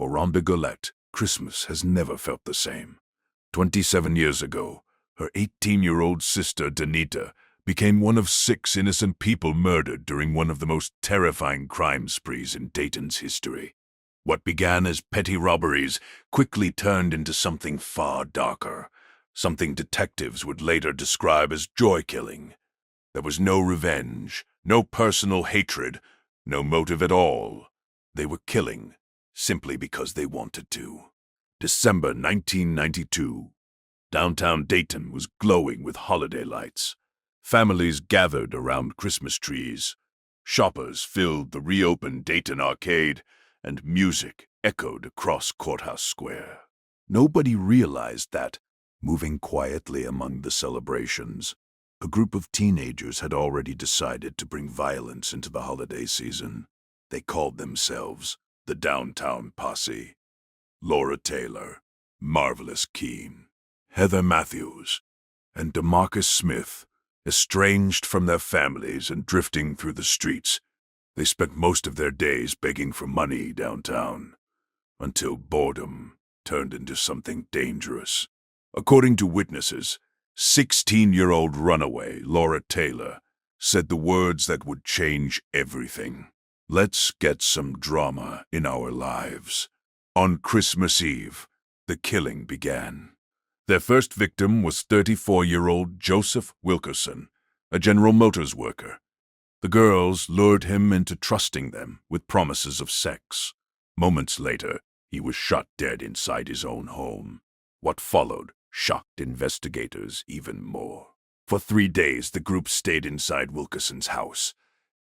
For Rhonda Gillette, Christmas has never felt the same. 27 years ago, her 18-year-old sister, Danita, became one of 6 innocent people murdered during one of the most terrifying crime sprees in Dayton's history. What began as petty robberies quickly turned into something far darker, something detectives would later describe as joy-killing. There was no revenge, no personal hatred, no motive at all. They were killing simply because they wanted to. December 1992. Downtown Dayton was glowing with holiday lights. Families gathered around Christmas trees. Shoppers filled the reopened Dayton Arcade, and music echoed across Courthouse Square. Nobody realized that, moving quietly among the celebrations, a group of teenagers had already decided to bring violence into the holiday season. They called themselves the Downtown Posse. Laura Taylor, Marvelous Keene, Heather Matthews, and DeMarcus Smith, estranged from their families and drifting through the streets, they spent most of their days begging for money downtown, until boredom turned into something dangerous. According to witnesses, 16-year-old runaway Laura Taylor said the words that would change everything. "Let's get some drama in our lives." On Christmas Eve, the killing began. Their first victim was 34-year-old Joseph Wilkerson, a General Motors worker. The girls lured him into trusting them with promises of sex. Moments later, he was shot dead inside his own home. What followed shocked investigators even more. For 3 days, the group stayed inside Wilkerson's house,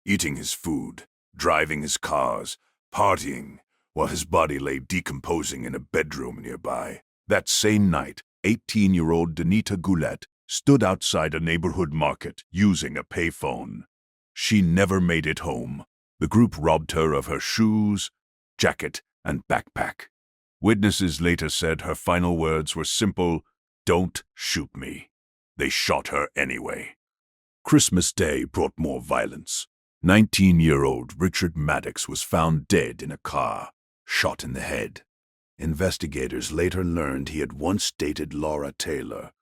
eating his food, driving his cars, partying, while his body lay decomposing in a bedroom nearby. That same night, 18-year-old Danita Goulet stood outside a neighborhood market using a payphone. She never made it home. The group robbed her of her shoes, jacket, and backpack. Witnesses later said her final words were simple, "Don't shoot me." They shot her anyway. Christmas Day brought more violence. 19-year-old Richard Maddox was found dead in a car, shot in the head. Investigators later learned he had once dated Laura Taylor.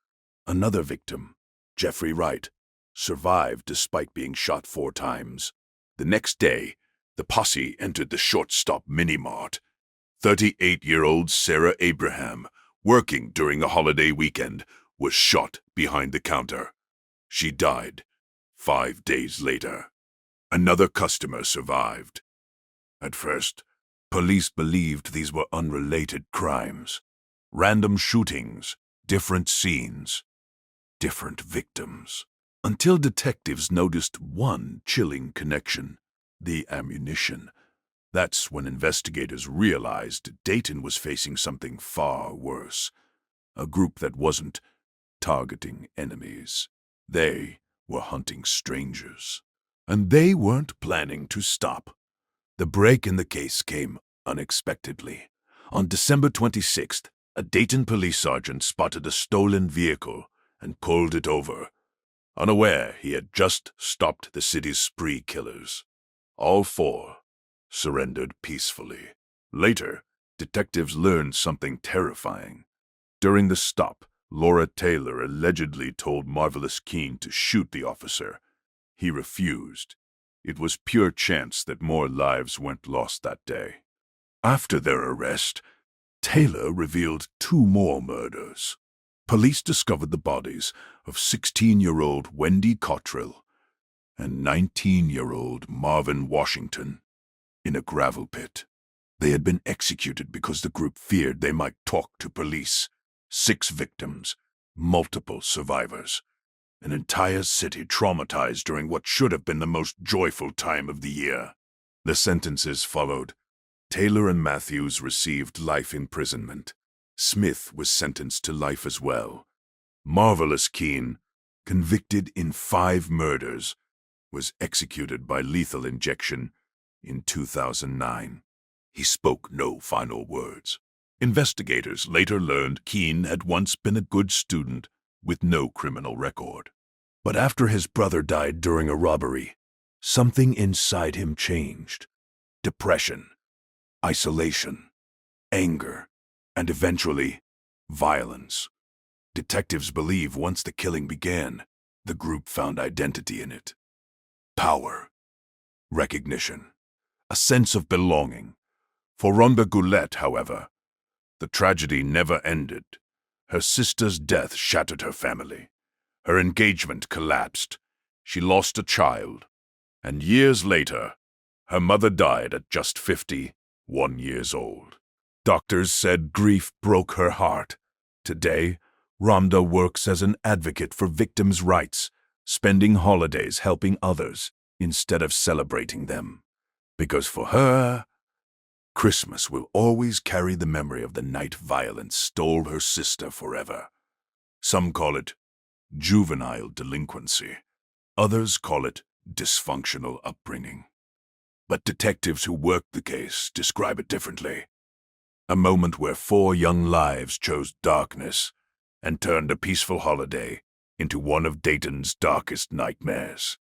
Another victim, Jeffrey Wright, survived despite being shot 4 times. The next day, the posse entered the short-stop mini-mart. 38-year-old Sarah Abraham, working during a holiday weekend, was shot behind the counter. She died 5 days later. Another customer survived. At first, police believed these were unrelated crimes. Random shootings, different scenes, different victims. Until detectives noticed one chilling connection: the ammunition. That's when investigators realized Dayton was facing something far worse. A group that wasn't targeting enemies. They were hunting strangers. And they weren't planning to stop. The break in the case came unexpectedly. On December 26th, a Dayton police sergeant spotted a stolen vehicle and pulled it over, unaware he had just stopped the city's spree killers. All 4 surrendered peacefully. Later, detectives learned something terrifying. During the stop, Laura Taylor allegedly told Marvelous Keene to shoot the officer. He refused. It was pure chance that more lives went lost that day. After their arrest, Taylor revealed 2 more murders. Police discovered the bodies of 16-year-old Wendy Cottrell and 19-year-old Marvin Washington in a gravel pit. They had been executed because the group feared they might talk to police. 6 victims, multiple survivors. An entire city traumatized during what should have been the most joyful time of the year. The sentences followed. Taylor and Matthews received life imprisonment. Smith was sentenced to life as well. Marvelous Keene, convicted in 5 murders, was executed by lethal injection in 2009. He spoke no final words. Investigators later learned Keene had once been a good student with no criminal record. But after his brother died during a robbery, something inside him changed. Depression, isolation, anger, and eventually, violence. Detectives believe once the killing began, the group found identity in it. Power, recognition, a sense of belonging. For Rhonda Goulet, however, the tragedy never ended. Her sister's death shattered her family. Her engagement collapsed. She lost a child. And years later, her mother died at just 51 years old. Doctors said grief broke her heart. Today, Rhonda works as an advocate for victims' rights, spending holidays helping others instead of celebrating them. Because for her, Christmas will always carry the memory of the night violence stole her sister forever. Some call it juvenile delinquency. Others call it dysfunctional upbringing. But detectives who worked the case describe it differently. A moment where 4 young lives chose darkness and turned a peaceful holiday into one of Dayton's darkest nightmares.